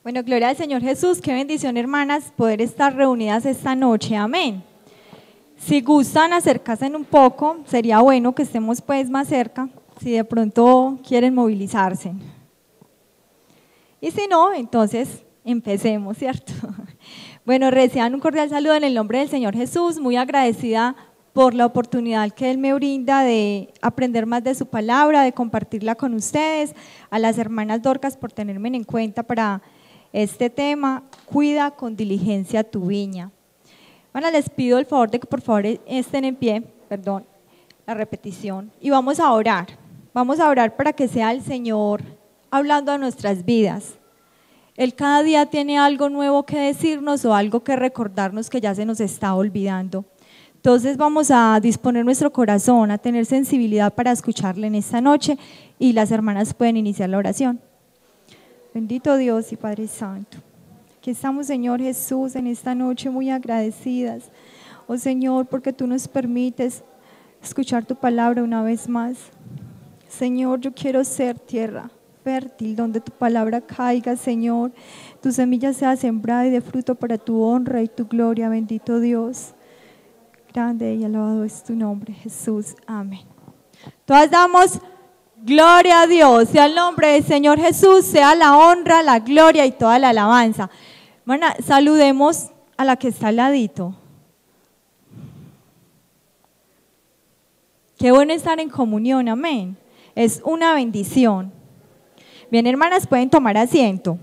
Bueno, gloria al Señor Jesús, qué bendición, hermanas, poder estar reunidas esta noche, amén. Si gustan acercarse un poco, sería bueno que estemos pues más cerca, si de pronto quieren movilizarse. Y si no, entonces empecemos, ¿cierto? Bueno, reciban un cordial saludo en el nombre del Señor Jesús, muy agradecida por la oportunidad que Él me brinda de aprender más de su palabra, de compartirla con ustedes, a las hermanas Dorcas por tenerme en cuenta para este tema, cuida con diligencia tu viña. Bueno, les pido el favor de que por favor estén en pie, perdón, la repetición, y vamos a orar para que sea el Señor hablando a nuestras vidas. Él cada día tiene algo nuevo que decirnos o algo que recordarnos que ya se nos está olvidando. Entonces vamos a disponer nuestro corazón, a tener sensibilidad para escucharle en esta noche y las hermanas pueden iniciar la oración. Bendito Dios y Padre Santo, aquí estamos, Señor Jesús, en esta noche muy agradecidas, oh Señor, porque tú nos permites escuchar tu palabra una vez más. Señor, yo quiero ser tierra fértil donde tu palabra caiga, Señor, tu semilla sea sembrada y de fruto para tu honra y tu gloria, bendito Dios. Grande y alabado es tu nombre, Jesús, amén. Todas damos gloria a Dios, sea el nombre del Señor Jesús, sea la honra, la gloria y toda la alabanza. Bueno, saludemos a la que está al ladito. Qué bueno estar en comunión, amén. Es una bendición. Bien, hermanas, pueden tomar asiento.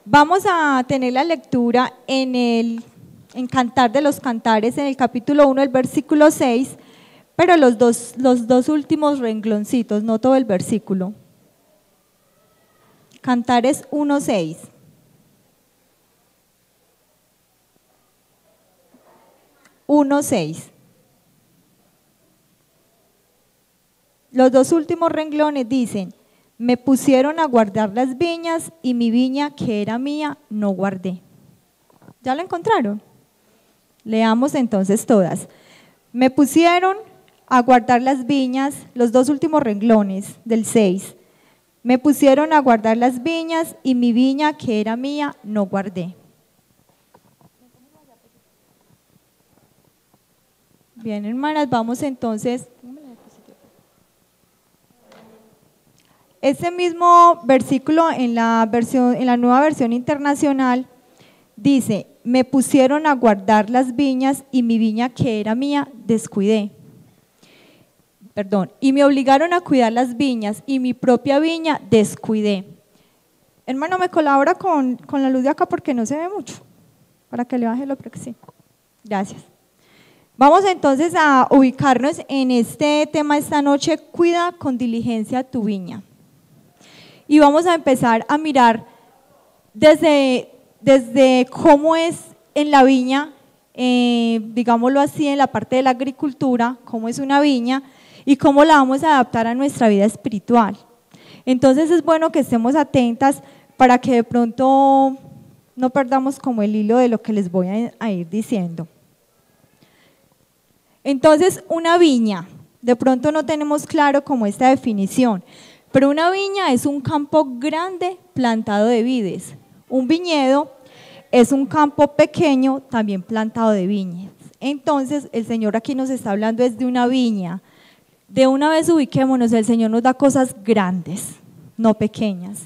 Vamos a tener la lectura en Cantar de los Cantares, en el capítulo 1, el versículo 6, pero los dos últimos rengloncitos, no todo el versículo. Cantares 1:6. Los dos últimos renglones dicen: me pusieron a guardar las viñas y mi viña que era mía no guardé. ¿Ya lo encontraron? Leamos entonces todas. Me pusieron a guardar las viñas, los dos últimos renglones del 6. Me pusieron a guardar las viñas y mi viña que era mía no guardé. Bien, hermanas, vamos entonces. Ese mismo versículo en la Nueva Versión Internacional dice: me pusieron a guardar las viñas y mi viña que era mía descuidé. Y me obligaron a cuidar las viñas y mi propia viña descuidé. Hermano, ¿me colabora con la luz de acá porque no se ve mucho? Para que le baje lo próximo. Gracias. Vamos entonces a ubicarnos en este tema esta noche: cuida con diligencia tu viña. Y vamos a empezar a mirar desde cómo es en la viña, digámoslo así, en la parte de la agricultura, cómo es una viña y cómo la vamos a adaptar a nuestra vida espiritual. Entonces es bueno que estemos atentas para que de pronto no perdamos como el hilo de lo que les voy a ir diciendo. Entonces, una viña, de pronto no tenemos claro como esta definición, pero una viña es un campo grande plantado de vides. Un viñedo es un campo pequeño también plantado de viñas. Entonces, el Señor aquí nos está hablando es de una viña. De una vez ubiquémonos, el Señor nos da cosas grandes, no pequeñas.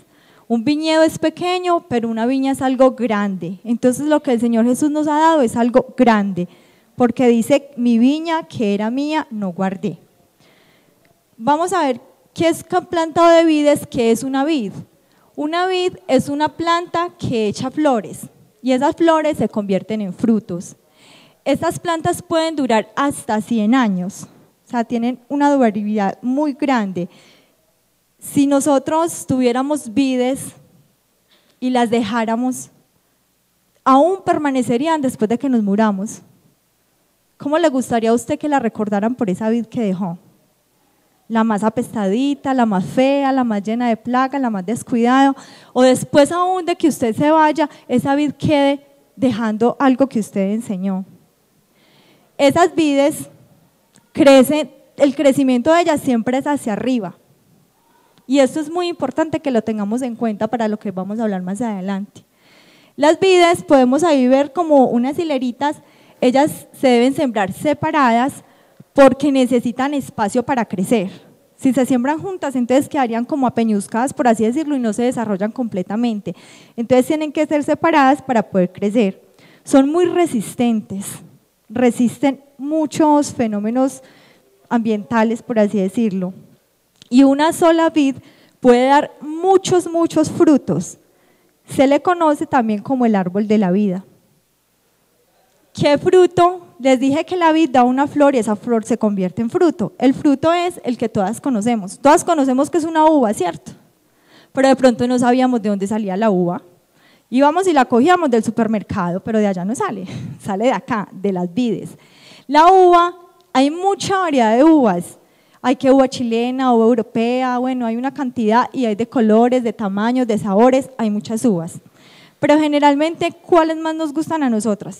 Un viñedo es pequeño, pero una viña es algo grande. Entonces, lo que el Señor Jesús nos ha dado es algo grande, porque dice: mi viña que era mía no guardé. Vamos a ver qué es plantado de vides, qué es una vid. Una vid es una planta que echa flores y esas flores se convierten en frutos. Estas plantas pueden durar hasta 100 años, o sea, tienen una durabilidad muy grande. Si nosotros tuviéramos vides y las dejáramos, aún permanecerían después de que nos muramos. ¿Cómo le gustaría a usted que la recordaran por esa vid que dejó? La más apestadita, la más fea, la más llena de plagas, la más descuidada, o después aún de que usted se vaya, esa vid quede dejando algo que usted enseñó. Esas vides crecen, el crecimiento de ellas siempre es hacia arriba. Y esto es muy importante que lo tengamos en cuenta para lo que vamos a hablar más adelante. Las vides podemos ahí ver como unas hileritas, ellas se deben sembrar separadas porque necesitan espacio para crecer. Si se siembran juntas, entonces quedarían como apeñuscadas, por así decirlo, y no se desarrollan completamente. Entonces tienen que ser separadas para poder crecer. Son muy resistentes, resisten muchos fenómenos ambientales, por así decirlo. Y una sola vid puede dar muchos frutos. Se le conoce también como el árbol de la vida. ¿Qué fruto? Les dije que la vid da una flor y esa flor se convierte en fruto. El fruto es el que todas conocemos. Todas conocemos que es una uva, ¿cierto? Pero de pronto no sabíamos de dónde salía la uva. Íbamos y la cogíamos del supermercado, pero de allá no sale, sale de acá, de las vides. La uva, hay mucha variedad de uvas. Hay que uva chilena, uva europea, bueno, hay una cantidad y hay de colores, de tamaños, de sabores, hay muchas uvas. Pero generalmente, ¿cuáles más nos gustan a nosotras?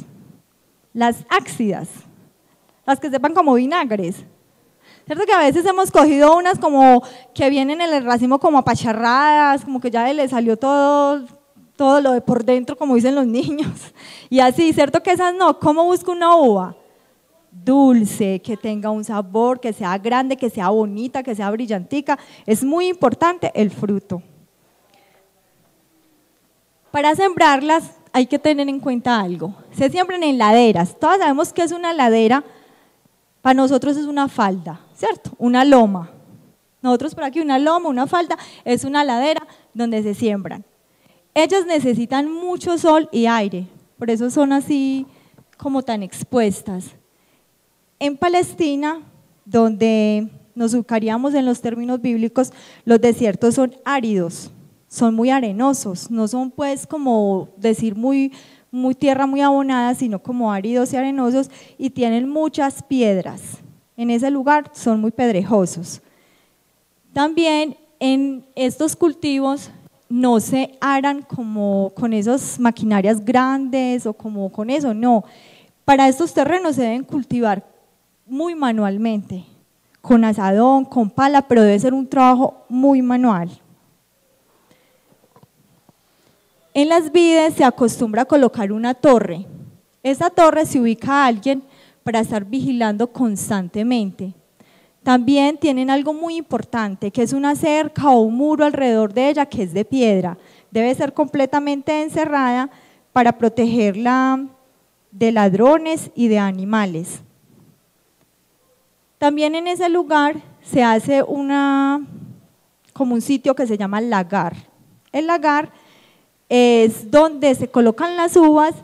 Las ácidas, las que sepan como vinagres. ¿Cierto que a veces hemos cogido unas como que vienen en el racimo como apacharradas, como que ya le salió todo lo de por dentro, como dicen los niños? Y así, ¿cierto que esas no? ¿Cómo busco una uva? Dulce, que tenga un sabor, que sea grande, que sea bonita, que sea brillantica. Es muy importante el fruto. Para sembrarlas hay que tener en cuenta algo. Se siembran en laderas. Todos sabemos que es una ladera. Para nosotros es una falda, ¿cierto? Una loma. Nosotros por aquí una loma, una falda, es una ladera donde se siembran. Ellas necesitan mucho sol y aire, por eso son así como tan expuestas. En Palestina, donde nos ubicaríamos en los términos bíblicos, los desiertos son áridos, son muy arenosos, no son pues como decir muy tierra muy abonada, sino como áridos y arenosos, y tienen muchas piedras. En ese lugar son muy pedregosos. También en estos cultivos no se aran como con esas maquinarias grandes o como con eso, no. Para estos terrenos se deben cultivar muy manualmente, con azadón, con pala, pero debe ser un trabajo muy manual. En las vides se acostumbra a colocar una torre. Esa torre se ubica a alguien para estar vigilando constantemente. También tienen algo muy importante, que es una cerca o un muro alrededor de ella que es de piedra. Debe ser completamente encerrada para protegerla de ladrones y de animales. También en ese lugar se hace como un sitio que se llama lagar. El lagar es donde se colocan las uvas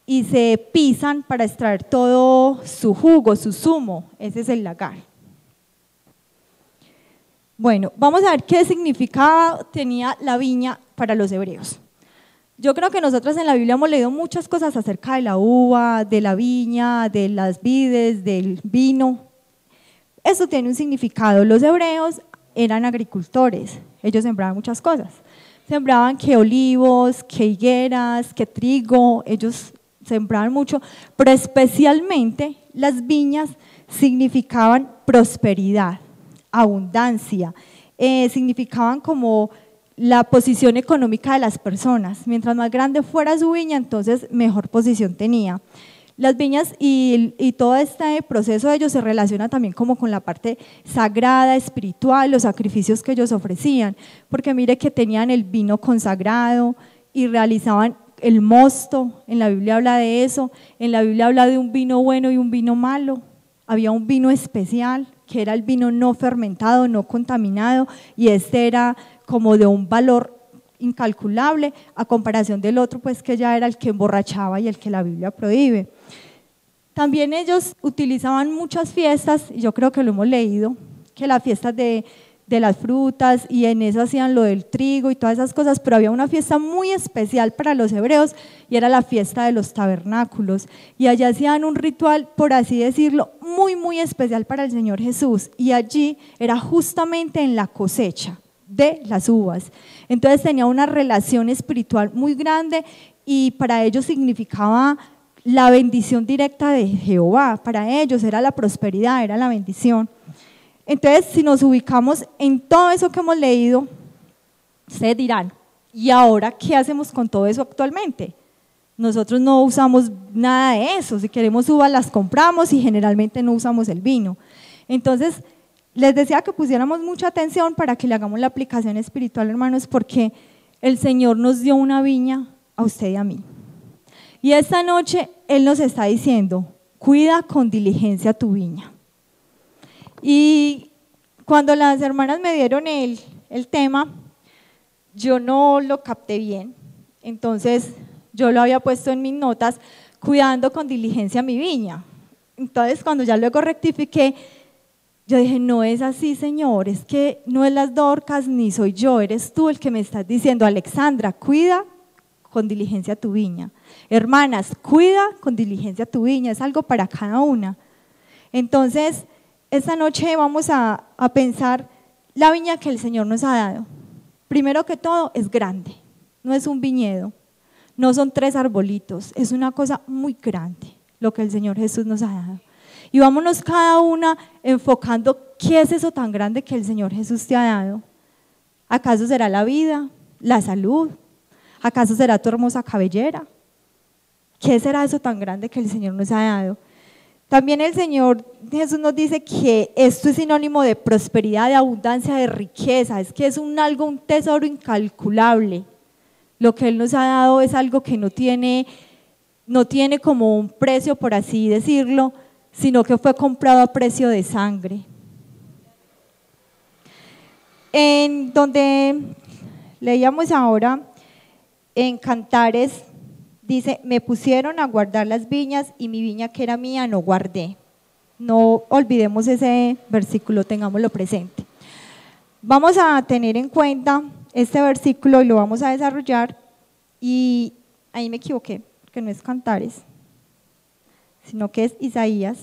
y se pisan para extraer todo su jugo, su zumo. Ese es el lagar. Bueno, vamos a ver qué significado tenía la viña para los hebreos. Yo creo que nosotros en la Biblia hemos leído muchas cosas acerca de la uva, de la viña, de las vides, del vino. Eso tiene un significado. Los hebreos eran agricultores, ellos sembraban muchas cosas. Sembraban que olivos, que higueras, que trigo, ellos sembraban mucho, pero especialmente las viñas significaban prosperidad, abundancia, significaban como la posición económica de las personas. Mientras más grande fuera su viña, entonces mejor posición tenía. Las viñas y todo este proceso de ellos se relaciona también como con la parte sagrada, espiritual, los sacrificios que ellos ofrecían, porque mire que tenían el vino consagrado y realizaban el mosto. En la Biblia habla de eso, en la Biblia habla de un vino bueno y un vino malo. Había un vino especial que era el vino no fermentado, no contaminado, y este era como de un valor incalculable a comparación del otro, pues que ya era el que emborrachaba y el que la Biblia prohíbe. También ellos utilizaban muchas fiestas, y yo creo que lo hemos leído, que las fiestas de las frutas, y en eso hacían lo del trigo y todas esas cosas, pero había una fiesta muy especial para los hebreos y era la fiesta de los tabernáculos, y allá hacían un ritual, por así decirlo, muy especial para el Señor Jesús, y allí era justamente en la cosecha de las uvas. Entonces tenía una relación espiritual muy grande y para ellos significaba la bendición directa de Jehová. Para ellos era la prosperidad, era la bendición. Entonces, si nos ubicamos en todo eso que hemos leído, ustedes dirán, ¿y ahora qué hacemos con todo eso actualmente? Nosotros no usamos nada de eso, si queremos uvas las compramos y generalmente no usamos el vino. Entonces, les decía que pusiéramos mucha atención para que le hagamos la aplicación espiritual, hermanos, porque el Señor nos dio una viña a usted y a mí. Y esta noche Él nos está diciendo, cuida con diligencia tu viña. Y cuando las hermanas me dieron el tema, yo no lo capté bien, entonces yo lo había puesto en mis notas, cuidando con diligencia mi viña. Entonces cuando ya luego rectifiqué, yo dije, no es así, Señor, es que no es las Dorcas ni soy yo, eres tú el que me estás diciendo, Alexandra, cuida con diligencia tu viña. Hermanas, cuida con diligencia tu viña, es algo para cada una. Entonces, esta noche vamos a pensar la viña que el Señor nos ha dado. Primero que todo, es grande, no es un viñedo, no son 3 arbolitos, es una cosa muy grande lo que el Señor Jesús nos ha dado. Y vámonos cada una enfocando qué es eso tan grande que el Señor Jesús te ha dado. ¿Acaso será la vida, la salud? ¿Acaso será tu hermosa cabellera? ¿Qué será eso tan grande que el Señor nos ha dado? También el Señor Jesús nos dice que esto es sinónimo de prosperidad, de abundancia, de riqueza, es que es un tesoro incalculable. Lo que Él nos ha dado es algo que no tiene como un precio, por así decirlo, sino que fue comprado a precio de sangre. En donde leíamos ahora, en Cantares, dice, me pusieron a guardar las viñas y mi viña que era mía no guardé. No olvidemos ese versículo, tengámoslo presente. Vamos a tener en cuenta este versículo y lo vamos a desarrollar, y ahí me equivoqué, que no es Cantares, sino que es Isaías.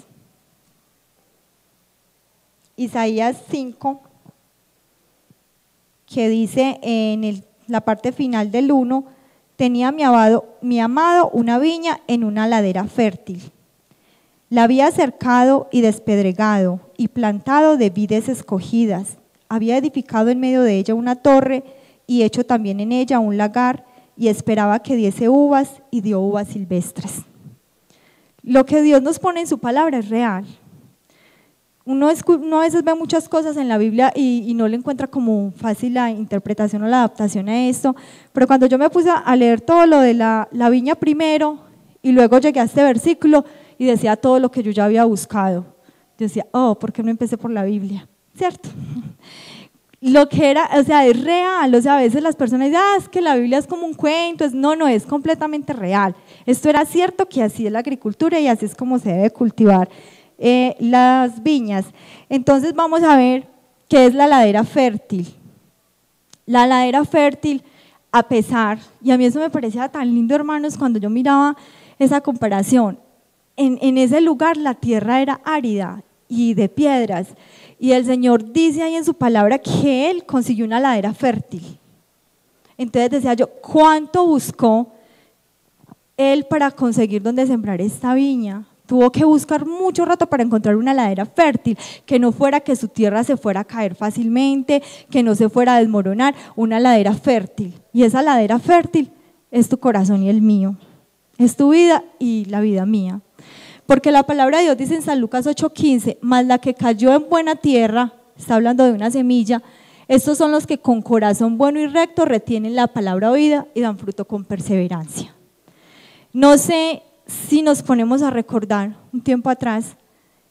Isaías 5, que dice en la parte final del 1, tenía mi amado una viña en una ladera fértil. La había cercado y despedregado y plantado de vides escogidas. Había edificado en medio de ella una torre y hecho también en ella un lagar, y esperaba que diese uvas, y dio uvas silvestres. Lo que Dios nos pone en su palabra es real. Uno a veces ve muchas cosas en la Biblia y no le encuentra como fácil la interpretación o la adaptación a esto, pero cuando yo me puse a leer todo lo de la viña primero y luego llegué a este versículo y decía todo lo que yo ya había buscado, yo decía, ¿por qué no empecé por la Biblia? ¿Cierto? Lo que era, o sea, es real, o sea, a veces las personas dicen, es que la Biblia es como un cuento, no, es completamente real. Esto era cierto, que así es la agricultura y así es como se debe cultivar las viñas. Entonces vamos a ver qué es la ladera fértil. La ladera fértil, a pesar, y a mí eso me parecía tan lindo, hermanos, cuando yo miraba esa comparación, en ese lugar la tierra era árida y de piedras, y el Señor dice ahí en su palabra que Él consiguió una ladera fértil. Entonces decía yo, ¿cuánto buscó Él para conseguir donde sembrar esta viña? Tuvo que buscar mucho rato para encontrar una ladera fértil, que no fuera que su tierra se fuera a caer fácilmente, que no se fuera a desmoronar, una ladera fértil. Y esa ladera fértil es tu corazón y el mío, es tu vida y la vida mía. Porque la palabra de Dios dice en San Lucas 8:15, mas la que cayó en buena tierra, está hablando de una semilla, estos son los que con corazón bueno y recto retienen la palabra oída y dan fruto con perseverancia. No sé si nos ponemos a recordar un tiempo atrás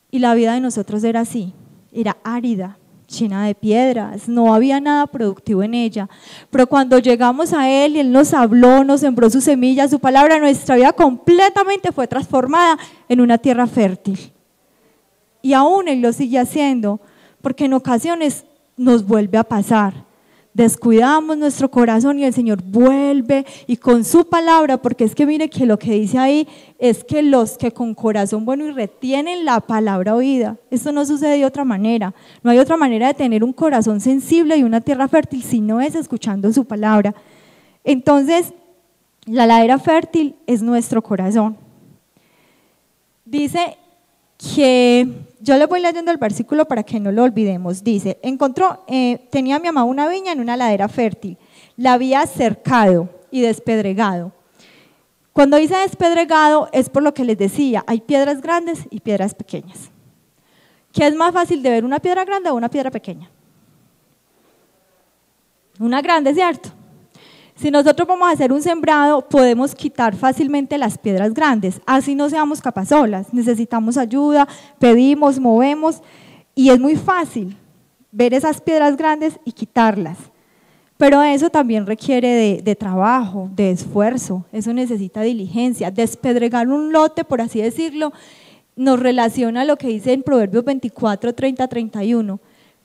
y la vida de nosotros era así, era árida, llena de piedras, no había nada productivo en ella, pero cuando llegamos a Él y Él nos habló, nos sembró su semilla, su palabra, nuestra vida completamente fue transformada en una tierra fértil. Y aún Él lo sigue haciendo, porque en ocasiones nos vuelve a pasar. Descuidamos nuestro corazón y el Señor vuelve y con su palabra, porque es que mire que lo que dice ahí es que los que con corazón bueno y retienen la palabra oída, esto no sucede de otra manera, no hay otra manera de tener un corazón sensible y una tierra fértil si no es escuchando su palabra. Entonces, la ladera fértil es nuestro corazón. Dice que yo les voy leyendo el versículo para que no lo olvidemos. Dice, tenía mi mamá una viña en una ladera fértil, la había cercado y despedregado. Cuando dice despedregado es por lo que les decía, hay piedras grandes y piedras pequeñas. ¿Qué es más fácil de ver, una piedra grande o una piedra pequeña? Una grande, ¿cierto? Si nosotros vamos a hacer un sembrado, podemos quitar fácilmente las piedras grandes, así no seamos capazolas, necesitamos ayuda, pedimos, movemos, y es muy fácil ver esas piedras grandes y quitarlas. Pero eso también requiere de trabajo, de esfuerzo, eso necesita diligencia. Despedregar un lote, por así decirlo, nos relaciona a lo que dice en Proverbios 24, 30, 31.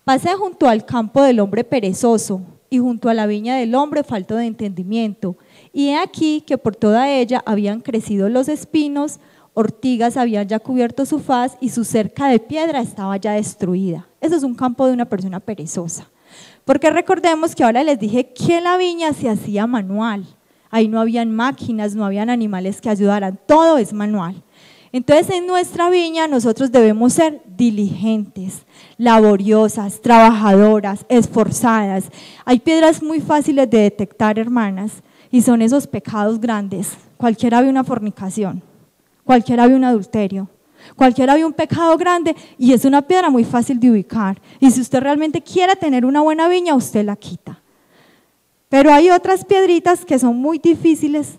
Pasé junto al campo del hombre perezoso y junto a la viña del hombre falto de entendimiento. Y he aquí que por toda ella habían crecido los espinos, ortigas habían ya cubierto su faz y su cerca de piedra estaba ya destruida. Eso es un campo de una persona perezosa. Porque recordemos que ahora les dije que la viña se hacía manual, ahí no habían máquinas, no habían animales que ayudaran, todo es manual. Entonces en nuestra viña nosotros debemos ser diligentes, laboriosas, trabajadoras, esforzadas. Hay piedras muy fáciles de detectar, hermanas, y son esos pecados grandes. Cualquiera ve una fornicación, cualquiera ve un adulterio, cualquiera ve un pecado grande y es una piedra muy fácil de ubicar. Y si usted realmente quiere tener una buena viña, usted la quita. Pero hay otras piedritas que son muy difíciles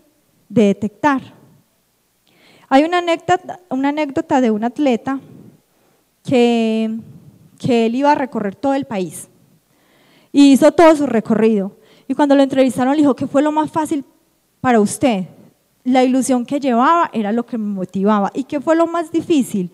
de detectar. Hay una anécdota de un atleta que él iba a recorrer todo el país y hizo todo su recorrido. Y cuando lo entrevistaron le dijo, ¿qué fue lo más fácil para usted? La ilusión que llevaba era lo que me motivaba. ¿Y qué fue lo más difícil?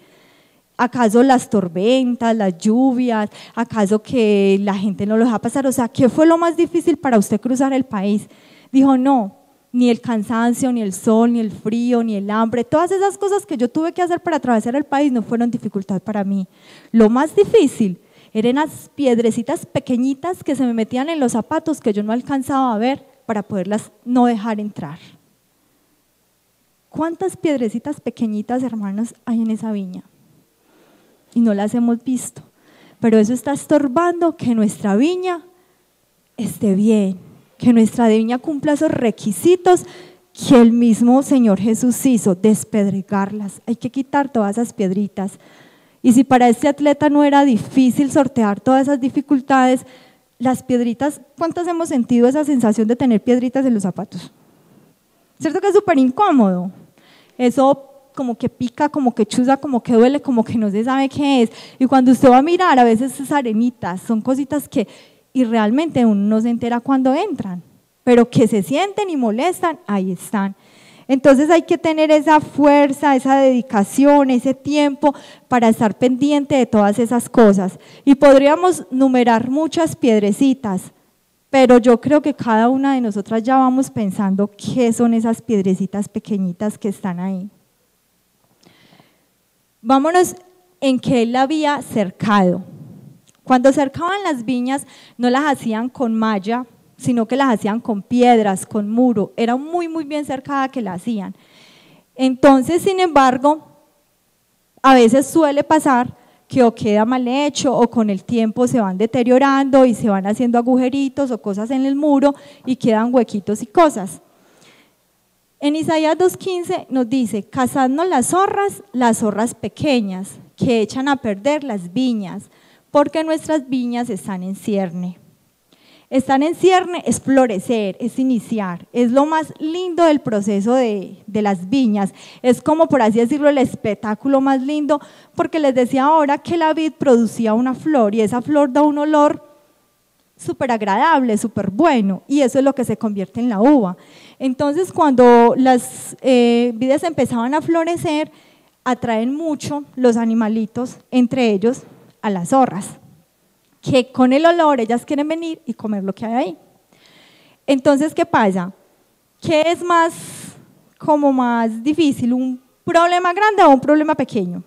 ¿Acaso las tormentas, las lluvias? ¿Acaso que la gente no lo deja pasar? O sea, ¿qué fue lo más difícil para usted cruzar el país? Dijo, no, ni el cansancio, ni el sol, ni el frío, ni el hambre. Todas esas cosas que yo tuve que hacer para atravesar el país no fueron dificultad para mí. Lo más difícil eran las piedrecitas pequeñitas que se me metían en los zapatos que yo no alcanzaba a ver para poderlas no dejar entrar. ¿Cuántas piedrecitas pequeñitas, hermanos, hay en esa viña? Y no las hemos visto, pero eso está estorbando que nuestra viña esté bien, que nuestra viña cumpla esos requisitos que el mismo Señor Jesús hizo, despedregarlas. Hay que quitar todas esas piedritas. Y si para este atleta no era difícil sortear todas esas dificultades, las piedritas, ¿cuántas hemos sentido esa sensación de tener piedritas en los zapatos? ¿Cierto que es súper incómodo? Eso como que pica, como que chuza, como que duele, como que no se sabe qué es. Y cuando usted va a mirar, a veces esas arenitas, son cositas que y realmente uno no se entera cuando entran, pero que se sienten y molestan, ahí están. Entonces hay que tener esa fuerza, esa dedicación, ese tiempo para estar pendiente de todas esas cosas. Y podríamos numerar muchas piedrecitas, pero yo creo que cada una de nosotras ya vamos pensando qué son esas piedrecitas pequeñitas que están ahí. Vámonos en que él la había cercado. Cuando cercaban las viñas no las hacían con malla, sino que las hacían con piedras, con muro. Era muy bien cercada que la hacían. Entonces, sin embargo, a veces suele pasar que o queda mal hecho o con el tiempo se van deteriorando y se van haciendo agujeritos o cosas en el muro y quedan huequitos y cosas. En Isaías 2:15 nos dice, cazadnos las zorras pequeñas que echan a perder las viñas, porque nuestras viñas están en cierne. Estar en cierne es florecer, es iniciar, es lo más lindo del proceso de las viñas, es como por así decirlo el espectáculo más lindo, porque les decía ahora que la vid producía una flor y esa flor da un olor súper agradable, súper bueno, y eso es lo que se convierte en la uva. Entonces cuando las vides empezaban a florecer, atraen mucho los animalitos, entre ellos a las zorras, que con el olor ellas quieren venir y comer lo que hay ahí. Entonces, ¿qué pasa? ¿Qué es más difícil? ¿Un problema grande o un problema pequeño?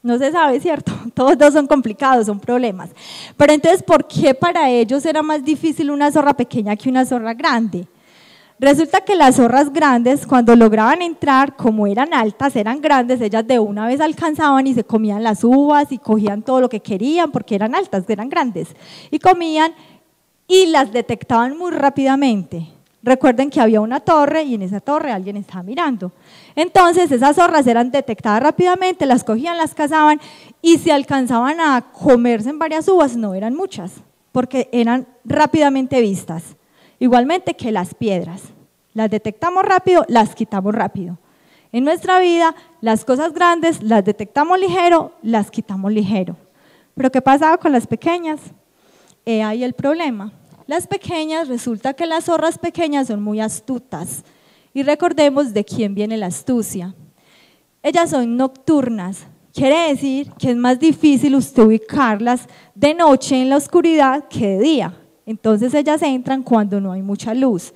No se sabe, ¿cierto? Todos dos son complicados, son problemas. Pero entonces, ¿por qué para ellos era más difícil una zorra pequeña que una zorra grande? Resulta que las zorras grandes, cuando lograban entrar, como eran altas, eran grandes, ellas de una vez alcanzaban y se comían las uvas y cogían todo lo que querían porque eran altas, eran grandes, y comían y las detectaban muy rápidamente. Recuerden que había una torre y en esa torre alguien estaba mirando. Entonces esas zorras eran detectadas rápidamente, las cogían, las cazaban y si alcanzaban a comerse en varias uvas, no eran muchas, porque eran rápidamente vistas. Igualmente que las piedras, las detectamos rápido, las quitamos rápido. En nuestra vida, las cosas grandes las detectamos ligero, las quitamos ligero. Pero ¿qué pasaba con las pequeñas? Ahí el problema. Las pequeñas, resulta que las zorras pequeñas son muy astutas. Y recordemos de quién viene la astucia. Ellas son nocturnas, quiere decir que es más difícil usted ubicarlas de noche en la oscuridad que de día. Entonces ellas entran cuando no hay mucha luz.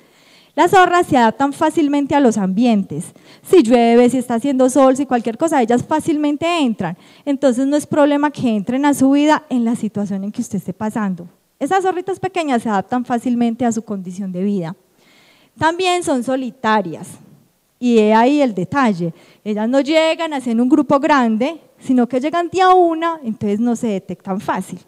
Las zorras se adaptan fácilmente a los ambientes. Si llueve, si está haciendo sol, si cualquier cosa, ellas fácilmente entran. Entonces no es problema que entren a su vida en la situación en que usted esté pasando. Esas zorritas pequeñas se adaptan fácilmente a su condición de vida. También son solitarias. Y he ahí el detalle. Ellas no llegan así en un grupo grande, sino que llegan de a una, entonces no se detectan fácil.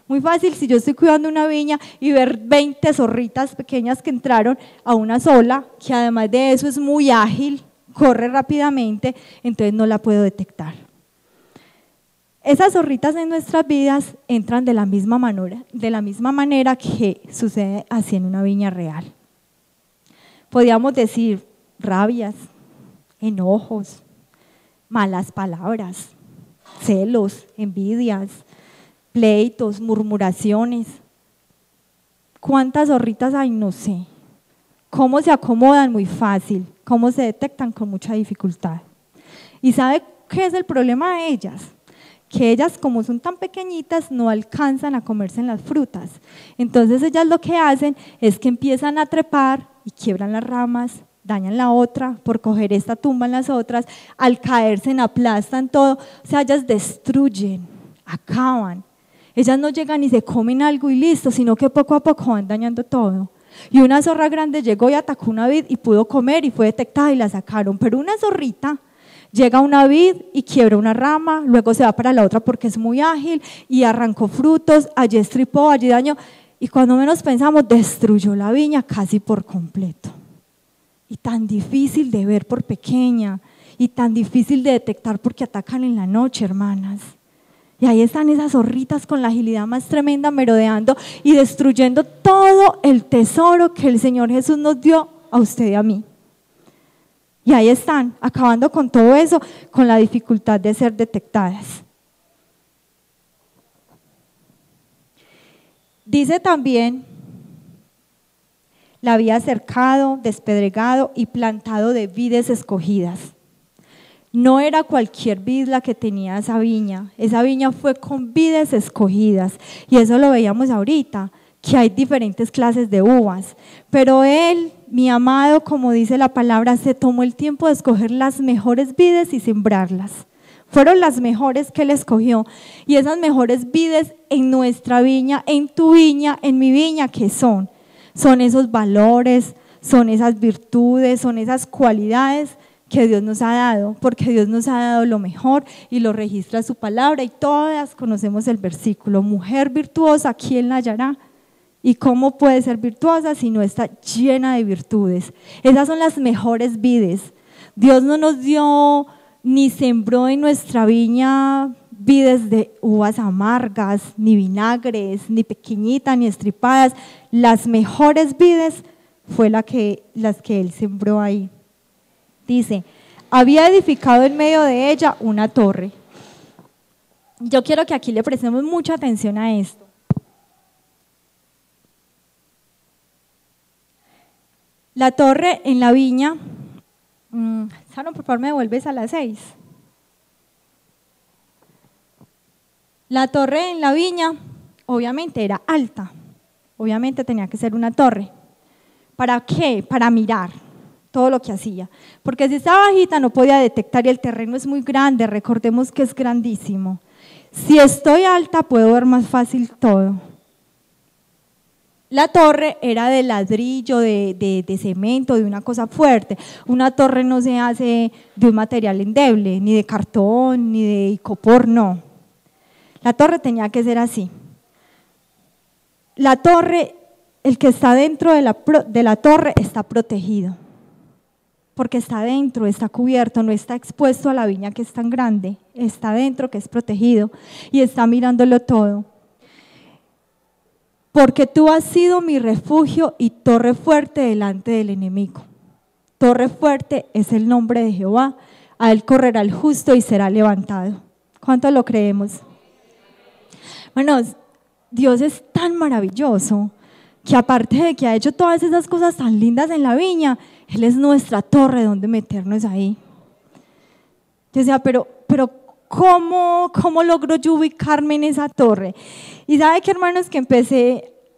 Muy fácil si yo estoy cuidando una viña y ver 20 zorritas pequeñas que entraron a una sola, que además de eso es muy ágil, corre rápidamente, entonces no la puedo detectar. Esas zorritas en nuestras vidas entran de la misma manera que sucede así en una viña real. Podríamos decir rabias, enojos, malas palabras, celos, envidias, pleitos, murmuraciones. ¿Cuántas zorritas hay? No sé. ¿Cómo se acomodan? Muy fácil. ¿Cómo se detectan? Con mucha dificultad. ¿Y sabe qué es el problema de ellas? Que ellas, como son tan pequeñitas, no alcanzan a comerse en las frutas. Entonces ellas lo que hacen es que empiezan a trepar y quiebran las ramas, dañan la otra, por coger esta tumban las otras, al caerse aplastan todo, o sea, ellas destruyen, acaban. Ellas no llegan y se comen algo y listo, sino que poco a poco van dañando todo. Y una zorra grande llegó y atacó una vid y pudo comer y fue detectada y la sacaron, pero una zorrita llega a una vid y quiebra una rama, luego se va para la otra porque es muy ágil y arrancó frutos, allí estripó, allí dañó y cuando menos pensamos destruyó la viña casi por completo. Y tan difícil de ver por pequeña y tan difícil de detectar porque atacan en la noche, hermanas. Y ahí están esas zorritas con la agilidad más tremenda merodeando y destruyendo todo el tesoro que el Señor Jesús nos dio a usted y a mí. Y ahí están, acabando con todo eso, con la dificultad de ser detectadas. Dice también, la había cercado, despedregado y plantado de vides escogidas. No era cualquier vid la que tenía esa viña fue con vides escogidas y eso lo veíamos ahorita, que hay diferentes clases de uvas, pero él, mi amado, como dice la palabra, se tomó el tiempo de escoger las mejores vides y sembrarlas. Fueron las mejores que él escogió y esas mejores vides en nuestra viña, en tu viña, en mi viña, ¿qué son? Son esos valores, son esas virtudes, son esas cualidades que Dios nos ha dado, porque Dios nos ha dado lo mejor y lo registra su palabra y todas conocemos el versículo, mujer virtuosa, ¿quién la hallará? ¿Y cómo puede ser virtuosa si no está llena de virtudes? Esas son las mejores vides. Dios no nos dio ni sembró en nuestra viña vides de uvas amargas, ni vinagres, ni pequeñitas, ni estripadas. Las mejores vides fue las que Él sembró ahí. Dice, había edificado en medio de ella una torre. Yo quiero que aquí le prestemos mucha atención a esto. La torre en la viña, Sano, por favor me devuelves a las 6. La torre en la viña obviamente era alta, obviamente tenía que ser una torre. ¿Para qué? Para mirar todo lo que hacía, porque si estaba bajita no podía detectar y el terreno es muy grande, recordemos que es grandísimo. Si estoy alta puedo ver más fácil todo. La torre era de ladrillo, de cemento, de una cosa fuerte. Una torre no se hace de un material endeble, ni de cartón, ni de icopor, no. La torre tenía que ser así. La torre, el que está dentro de la torre está protegido, porque está dentro, está cubierto, no está expuesto a la viña que es tan grande, está dentro, que es protegido, y está mirándolo todo. Porque tú has sido mi refugio y torre fuerte delante del enemigo. Torre fuerte es el nombre de Jehová, a él correrá el justo y será levantado. ¿Cuánto lo creemos? Bueno, Dios es tan maravilloso que aparte de que ha hecho todas esas cosas tan lindas en la viña, Él es nuestra torre donde meternos ahí. Yo decía, pero ¿cómo logro yo ubicarme en esa torre? Y sabe que, hermanos, que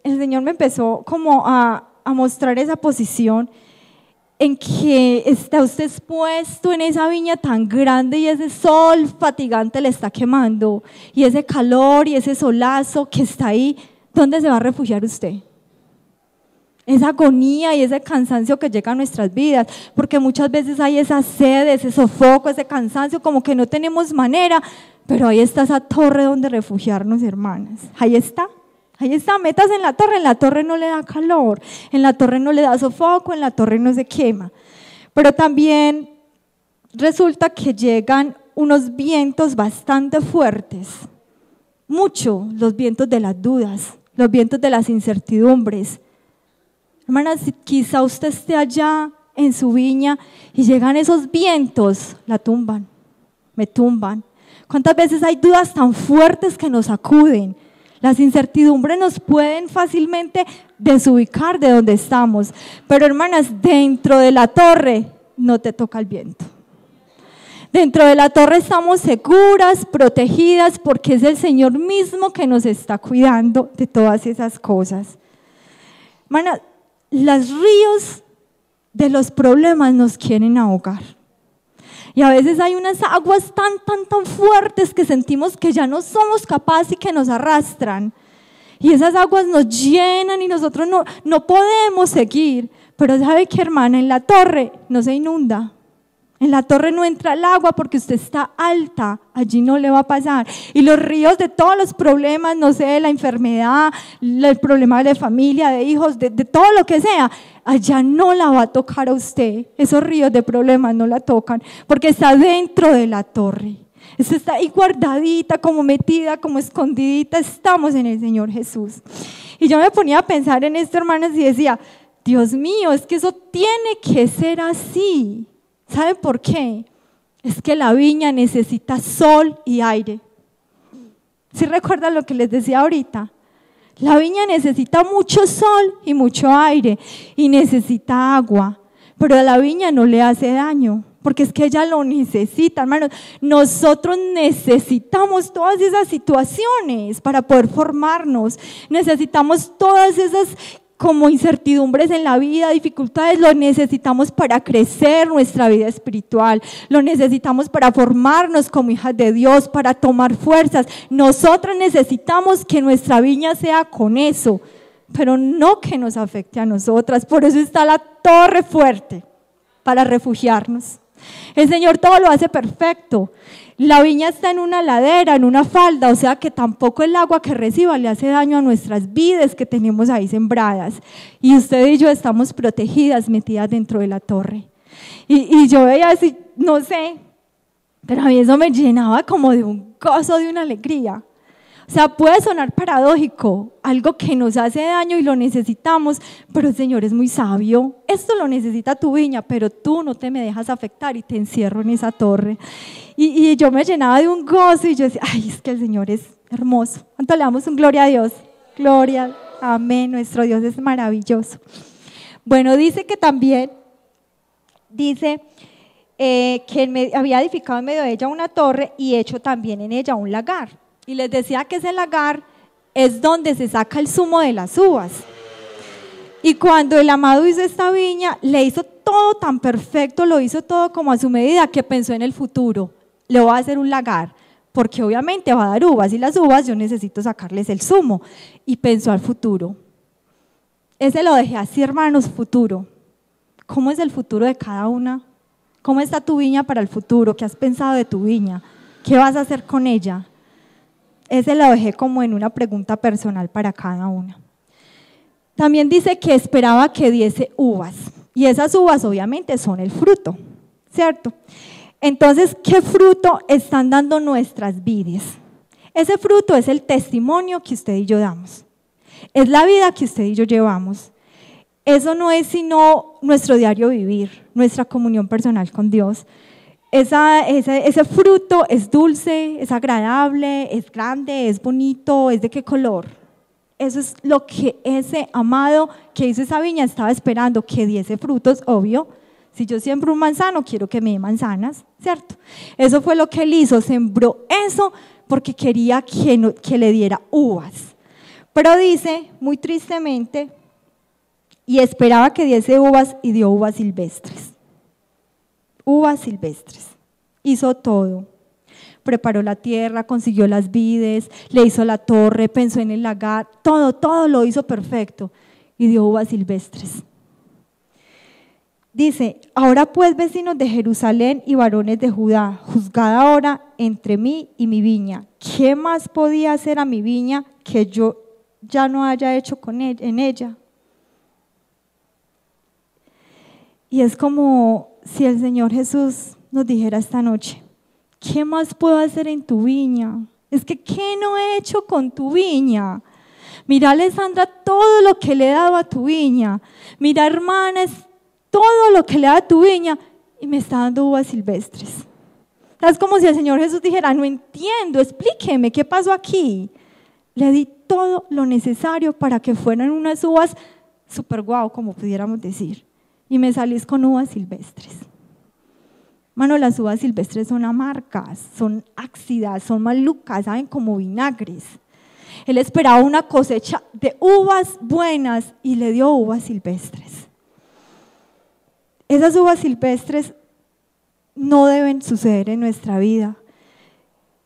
el Señor me empezó como a mostrar esa posición en que está usted expuesto en esa viña tan grande y ese sol fatigante le está quemando, y ese calor y ese solazo que está ahí. ¿Dónde se va a refugiar usted? Esa agonía y ese cansancio que llega a nuestras vidas, porque muchas veces hay esa sed, ese sofoco, ese cansancio, como que no tenemos manera, pero ahí está esa torre donde refugiarnos, hermanas. Ahí está, metas en la torre no le da calor, en la torre no le da sofoco, en la torre no se quema. Pero también resulta que llegan unos vientos bastante fuertes, mucho, los vientos de las dudas, los vientos de las incertidumbres. Hermanas, quizá usted esté allá en su viña y llegan esos vientos, la tumban, me tumban. ¿Cuántas veces hay dudas tan fuertes que nos sacuden? Las incertidumbres nos pueden fácilmente desubicar de donde estamos. Pero, hermanas, dentro de la torre no te toca el viento. Dentro de la torre estamos seguras, protegidas, porque es el Señor mismo que nos está cuidando de todas esas cosas. Hermanas, los ríos de los problemas nos quieren ahogar. Y a veces hay unas aguas tan fuertes que sentimos que ya no somos capaces y que nos arrastran. Y esas aguas nos llenan y nosotros no podemos seguir. Pero ¿sabe qué, hermana? En la torre no se inunda. En la torre no entra el agua porque usted está alta, allí no le va a pasar. Y los ríos de todos los problemas, no sé, la enfermedad, el problema de familia, de hijos, de todo lo que sea, allá no la va a tocar a usted. Esos ríos de problemas no la tocan porque está dentro de la torre. Usted está ahí guardadita, como metida, como escondidita, estamos en el Señor Jesús. Y yo me ponía a pensar en esto, hermanas, y decía, Dios mío, es que eso tiene que ser así. ¿Saben por qué? Es que la viña necesita sol y aire. ¿Sí recuerdan lo que les decía ahorita? La viña necesita mucho sol y mucho aire y necesita agua, pero a la viña no le hace daño, porque es que ella lo necesita, hermanos. Nosotros necesitamos todas esas situaciones para poder formarnos, necesitamos todas esas como incertidumbres en la vida, dificultades, lo necesitamos para crecer nuestra vida espiritual, lo necesitamos para formarnos como hijas de Dios, para tomar fuerzas. Nosotras necesitamos que nuestra viña sea con eso, pero no que nos afecte a nosotras. Por eso está la torre fuerte, para refugiarnos. El Señor todo lo hace perfecto. La viña está en una ladera, en una falda, o sea que tampoco el agua que reciba le hace daño a nuestras vidas que tenemos ahí sembradas. Y usted y yo estamos protegidas, metidas dentro de la torre. Y yo veía así, no sé, pero a mí eso me llenaba como de un gozo, de una alegría. O sea, puede sonar paradójico, algo que nos hace daño y lo necesitamos, pero el Señor es muy sabio. Esto lo necesita tu viña, pero tú no te me dejas afectar y te encierro en esa torre. Y yo me llenaba de un gozo y yo decía, ay, es que el Señor es hermoso. ¿Cuánto le damos un gloria a Dios? Gloria, amén, nuestro Dios es maravilloso. Bueno, dice que también, dice que había edificado en medio de ella una torre y hecho también en ella un lagar. Y les decía que ese lagar es donde se saca el zumo de las uvas. Y cuando el amado hizo esta viña, le hizo todo tan perfecto, lo hizo todo como a su medida, que pensó en el futuro. Le voy a hacer un lagar, porque obviamente va a dar uvas, y las uvas yo necesito sacarles el zumo. Y pensó al futuro. Ese lo dejé así, hermanos, futuro. ¿Cómo es el futuro de cada una? ¿Cómo está tu viña para el futuro? ¿Qué has pensado de tu viña? ¿Qué vas a hacer con ella? Ese lo dejé como en una pregunta personal para cada una. También dice que esperaba que diese uvas, y esas uvas obviamente son el fruto, ¿cierto? Entonces, ¿qué fruto están dando nuestras vides? Ese fruto es el testimonio que usted y yo damos, es la vida que usted y yo llevamos. Eso no es sino nuestro diario vivir, nuestra comunión personal con Dios. Ese fruto es dulce, es agradable, es grande, es bonito, es de qué color. Eso es lo que ese amado que hizo esa viña estaba esperando, que diese frutos, obvio. Si yo siembro un manzano, quiero que me dé manzanas, ¿cierto? Eso fue lo que él hizo, sembró eso porque quería que le diera uvas. Pero dice, muy tristemente, y esperaba que diese uvas y dio uvas silvestres. Uvas silvestres. Hizo todo. Preparó la tierra, consiguió las vides, le hizo la torre, pensó en el lagar, todo lo hizo perfecto y dio uvas silvestres. Dice, ahora pues vecinos de Jerusalén y varones de Judá, juzgad ahora entre mí y mi viña. ¿Qué más podía hacer a mi viña que yo ya no haya hecho en ella? Y es como si el Señor Jesús nos dijera esta noche, ¿qué más puedo hacer en tu viña? Es que ¿qué no he hecho con tu viña? Mira, Alessandra, todo lo que le he dado a tu viña. Mira, hermanas, todo lo que le he dado a tu viña y me está dando uvas silvestres. Es como si el Señor Jesús dijera, no entiendo, explíqueme, ¿qué pasó aquí? Le di todo lo necesario para que fueran unas uvas súper guau, como pudiéramos decir. Y me salís con uvas silvestres. Mano, las uvas silvestres son amargas, son ácidas, son malucas, saben, como vinagres. Él esperaba una cosecha de uvas buenas y le dio uvas silvestres. Esas uvas silvestres no deben suceder en nuestra vida.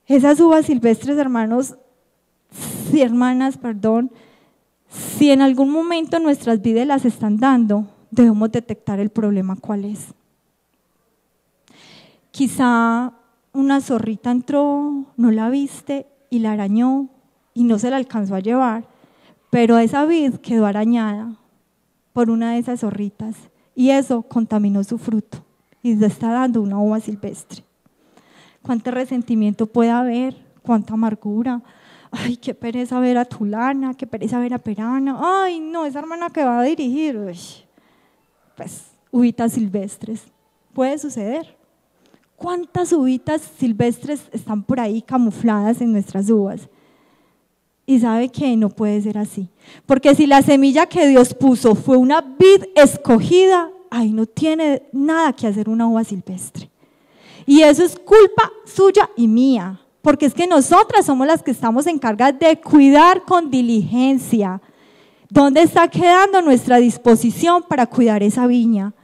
Esas uvas silvestres, hermanos, hermanas, si en algún momento nuestras vidas las están dando, debemos detectar el problema cuál es. Quizá una zorrita entró, no la viste y la arañó y no se la alcanzó a llevar, pero esa vid quedó arañada por una de esas zorritas y eso contaminó su fruto y le está dando una uva silvestre. ¿Cuánto resentimiento puede haber? ¿Cuánta amargura? Ay, qué pereza ver a Tulana, qué pereza ver a Perana. Ay, no, esa hermana que va a dirigir. Uy. Pues, uvitas silvestres. Puede suceder. ¿Cuántas uvitas silvestres están por ahí camufladas en nuestras uvas? Y sabe que no puede ser así. Porque si la semilla que Dios puso fue una vid escogida, ahí no tiene nada que hacer una uva silvestre. Y eso es culpa suya y mía. Porque es que nosotras somos las que estamos encargadas de cuidar con diligencia. ¿Dónde está quedando nuestra disposición para cuidar esa viña?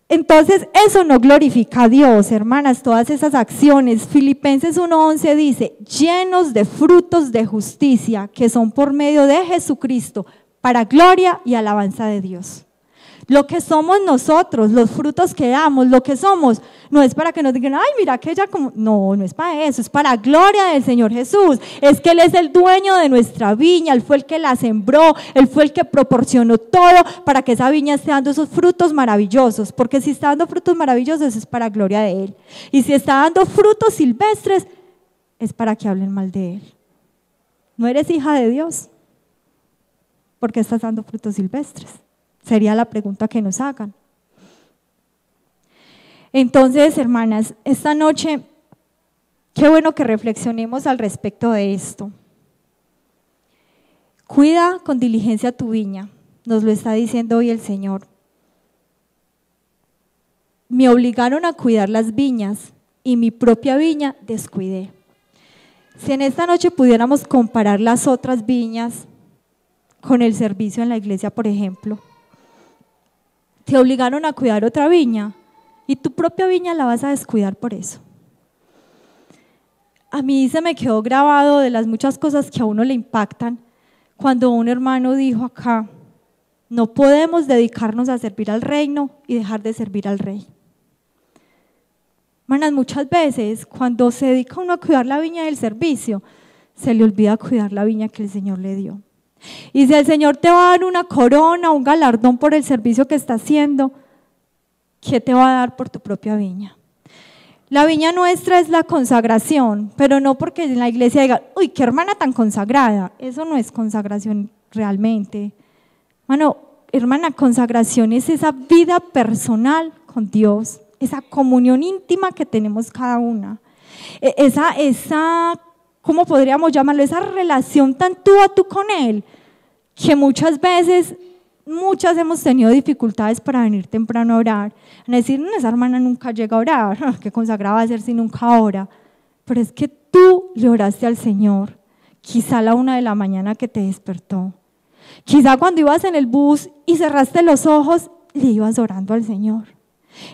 Entonces eso no glorifica a Dios, hermanas, todas esas acciones. Filipenses 1:11 dice, llenos de frutos de justicia que son por medio de Jesucristo, para gloria y alabanza de Dios. Lo que somos nosotros, los frutos que damos, lo que somos, no es para que nos digan, ay, mira que ella como… No, no es para eso, es para gloria del Señor Jesús. Es que Él es el dueño de nuestra viña, Él fue el que la sembró, Él fue el que proporcionó todo para que esa viña esté dando esos frutos maravillosos. Porque si está dando frutos maravillosos es para gloria de Él. Y si está dando frutos silvestres es para que hablen mal de Él. ¿No eres hija de Dios? ¿Por qué estás dando frutos silvestres? Sería la pregunta que nos hagan. Entonces, hermanas, esta noche, qué bueno que reflexionemos al respecto de esto. Cuida con diligencia tu viña, nos lo está diciendo hoy el Señor. Me obligaron a cuidar las viñas y mi propia viña descuidé. Si en esta noche pudiéramos comparar las otras viñas con el servicio en la iglesia, por ejemplo, te obligaron a cuidar otra viña y tu propia viña la vas a descuidar por eso. A mí se me quedó grabado de las muchas cosas que a uno le impactan cuando un hermano dijo acá, no podemos dedicarnos a servir al reino y dejar de servir al rey. Hermanas, muchas veces cuando se dedica uno a cuidar la viña del servicio, se le olvida cuidar la viña que el Señor le dio. Y si el Señor te va a dar una corona, un galardón por el servicio que está haciendo, ¿qué te va a dar por tu propia viña? La viña nuestra es la consagración, pero no porque en la iglesia diga, uy, qué hermana tan consagrada. Eso no es consagración realmente. Bueno, hermana, consagración es esa vida personal con Dios, esa comunión íntima que tenemos cada una. ¿Cómo podríamos llamarlo? Esa relación tan tú a tú con Él, que muchas hemos tenido dificultades para venir temprano a orar. A decir, no, esa hermana nunca llega a orar, qué consagrada va a ser si nunca ora. Pero es que tú le oraste al Señor, quizá a la 1 de la mañana que te despertó. Quizá cuando ibas en el bus y cerraste los ojos, le ibas orando al Señor.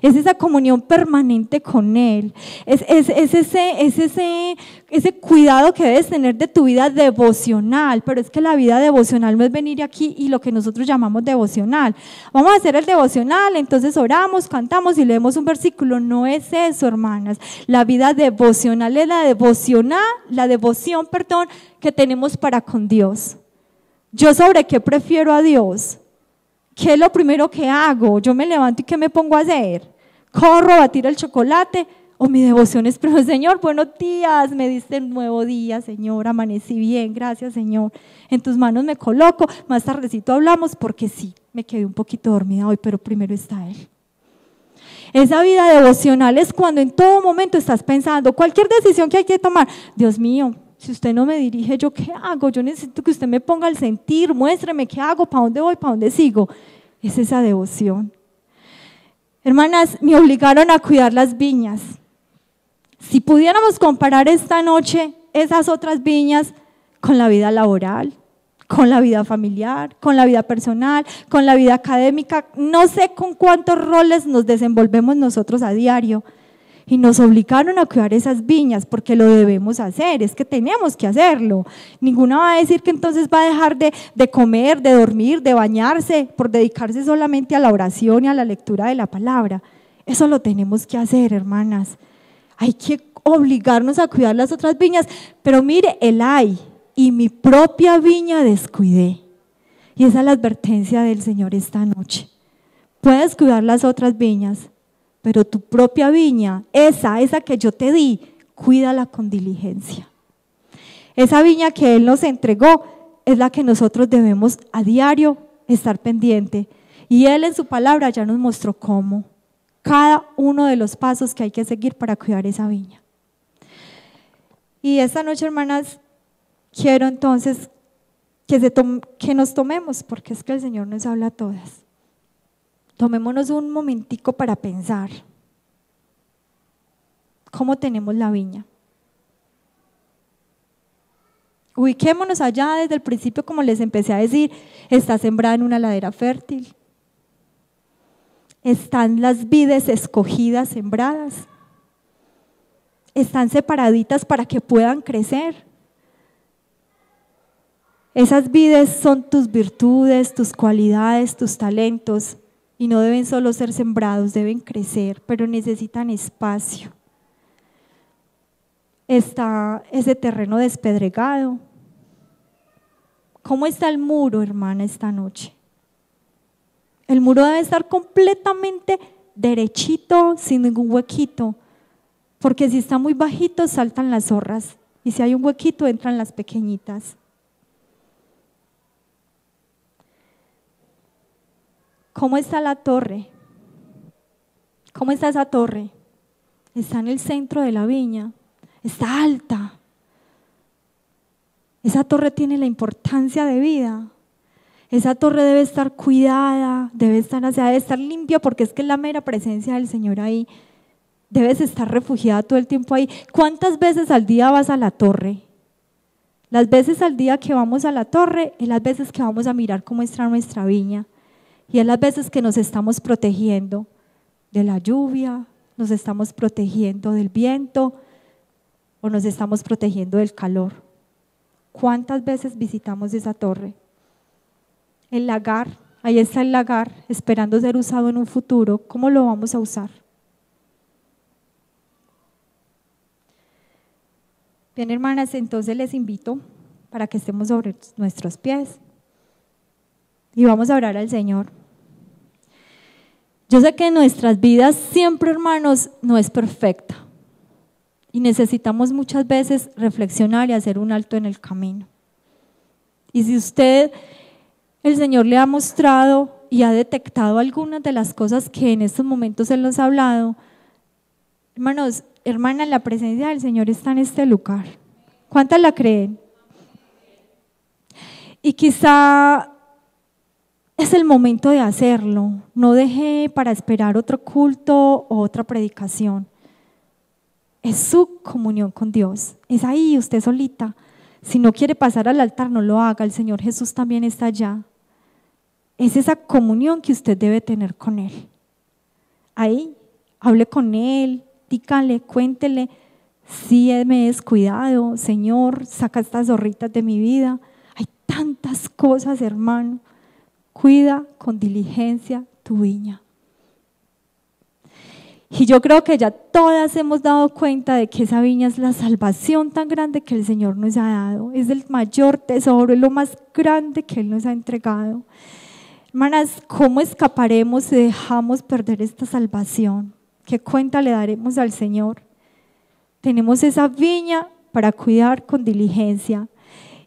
Es esa comunión permanente con Él, es ese cuidado que debes tener de tu vida devocional, pero es que la vida devocional no es venir aquí y lo que nosotros llamamos devocional. Vamos a hacer el devocional, entonces oramos, cantamos y leemos un versículo. No es eso, hermanas. La vida devocional es la devoción que tenemos para con Dios. ¿Yo sobre qué prefiero a Dios? ¿Qué es lo primero que hago? Yo me levanto y ¿qué me pongo a hacer? ¿Corro a batir el chocolate? ¿O mi devoción es, pero Señor, buenos días, me diste un nuevo día, Señor, amanecí bien, gracias, Señor. En tus manos me coloco, más tardecito hablamos porque sí, me quedé un poquito dormida hoy, pero primero está Él. Esa vida devocional es cuando en todo momento estás pensando, cualquier decisión que hay que tomar, Dios mío, si usted no me dirige, ¿yo qué hago? Yo necesito que usted me ponga al sentir, muéstreme qué hago, para dónde voy, para dónde sigo. Es esa devoción. Hermanas, me obligaron a cuidar las viñas. Si pudiéramos comparar esta noche esas otras viñas con la vida laboral, con la vida familiar, con la vida personal, con la vida académica, no sé con cuántos roles nos desenvolvemos nosotros a diario. Y nos obligaron a cuidar esas viñas porque lo debemos hacer, es que tenemos que hacerlo. Ninguna va a decir que entonces va a dejar de comer, de dormir, de bañarse por dedicarse solamente a la oración y a la lectura de la palabra. Eso lo tenemos que hacer, hermanas. Hay que obligarnos a cuidar las otras viñas, pero mire, el ay, y mi propia viña descuidé. Y esa es la advertencia del Señor esta noche. Puedes cuidar las otras viñas, pero tu propia viña, esa que yo te di, cuídala con diligencia. Esa viña que Él nos entregó es la que nosotros debemos a diario estar pendiente. Y Él en su palabra ya nos mostró cómo, cada uno de los pasos que hay que seguir para cuidar esa viña. Y esta noche, hermanas, quiero entonces que nos tomemos, porque es que el Señor nos habla a todas. Tomémonos un momentico para pensar cómo tenemos la viña. Ubiquémonos allá desde el principio, como les empecé a decir, está sembrada en una ladera fértil. Están las vides escogidas, sembradas. Están separaditas para que puedan crecer. Esas vides son tus virtudes, tus cualidades, tus talentos. Y no deben solo ser sembrados, deben crecer, pero necesitan espacio. Está ese terreno despedregado. ¿Cómo está el muro, hermana, esta noche? El muro debe estar completamente derechito, sin ningún huequito, porque si está muy bajito saltan las zorras y si hay un huequito entran las pequeñitas. ¿Cómo está la torre? ¿Cómo está esa torre? Está en el centro de la viña, está alta. Esa torre tiene la importancia de vida. Esa torre debe estar cuidada, debe estar limpia, porque es que es la mera presencia del Señor ahí. Debes estar refugiada todo el tiempo ahí. ¿Cuántas veces al día vas a la torre? Las veces al día que vamos a la torre es las veces que vamos a mirar cómo está nuestra viña. Y es las veces que nos estamos protegiendo de la lluvia, nos estamos protegiendo del viento o nos estamos protegiendo del calor. ¿Cuántas veces visitamos esa torre? El lagar, ahí está el lagar, esperando ser usado en un futuro. ¿Cómo lo vamos a usar? Bien, hermanas, entonces les invito para que estemos sobre nuestros pies y vamos a orar al Señor. Yo sé que nuestras vidas siempre, hermanos, no es perfecta y necesitamos muchas veces reflexionar y hacer un alto en el camino. Y si el Señor le ha mostrado y ha detectado algunas de las cosas que en estos momentos Él nos ha hablado, hermanos, hermanas, la presencia del Señor está en este lugar. ¿Cuántas la creen? Y quizá es el momento de hacerlo. No deje para esperar otro culto o otra predicación. Es su comunión con Dios. Es ahí, usted solita. Si no quiere pasar al altar, no lo haga. El Señor Jesús también está allá. Es esa comunión que usted debe tener con Él. Ahí, hable con Él, dígale, cuéntele, sí me he descuidado, Señor, saca estas zorritas de mi vida. Hay tantas cosas, hermano. Cuida con diligencia tu viña. Y yo creo que ya todas hemos dado cuenta de que esa viña es la salvación tan grande que el Señor nos ha dado. Es el mayor tesoro, es lo más grande que Él nos ha entregado. Hermanas, ¿cómo escaparemos si dejamos perder esta salvación? ¿Qué cuenta le daremos al Señor? Tenemos esa viña para cuidar con diligencia.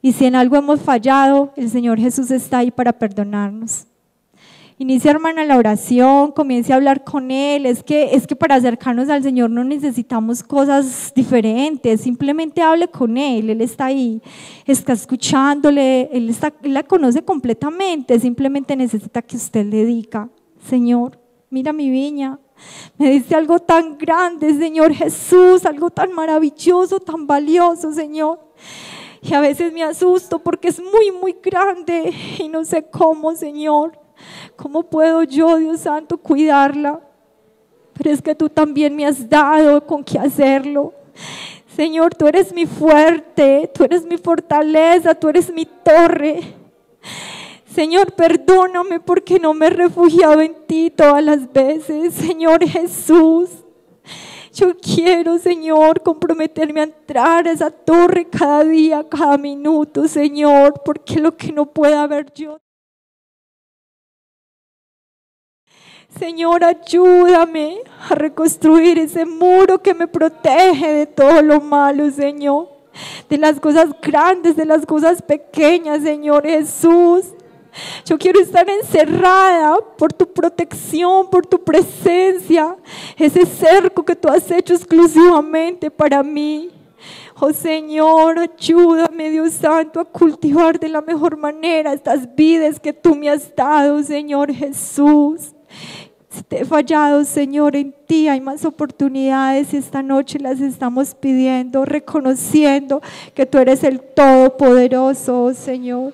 Y si en algo hemos fallado, el Señor Jesús está ahí para perdonarnos. Inicia, hermana, la oración, comience a hablar con Él. Es que para acercarnos al Señor no necesitamos cosas diferentes, simplemente hable con Él está ahí, está escuchándole, Él la conoce completamente, simplemente necesita que usted le diga, Señor, mira mi viña, me diste algo tan grande, Señor Jesús, algo tan maravilloso, tan valioso, Señor. Y a veces me asusto porque es muy, muy grande y no sé cómo, Señor. ¿Cómo puedo yo, Dios Santo, cuidarla? Pero es que tú también me has dado con qué hacerlo. Señor, tú eres mi fuerte, tú eres mi fortaleza, tú eres mi torre. Señor, perdóname porque no me he refugiado en ti todas las veces. Señor Jesús, yo quiero, Señor, comprometerme a entrar a esa torre cada día, cada minuto, Señor, porque lo que no pueda ver yo. Señor, ayúdame a reconstruir ese muro que me protege de todo lo malo, Señor, de las cosas grandes, de las cosas pequeñas, Señor Jesús. Yo quiero estar encerrada por tu protección, por tu presencia, ese cerco que tú has hecho exclusivamente para mí. Oh Señor, ayúdame, Dios Santo, a cultivar de la mejor manera estas vidas que tú me has dado, Señor Jesús. Si te he fallado, Señor, en ti hay más oportunidades y esta noche las estamos pidiendo, reconociendo que tú eres el Todopoderoso, Señor.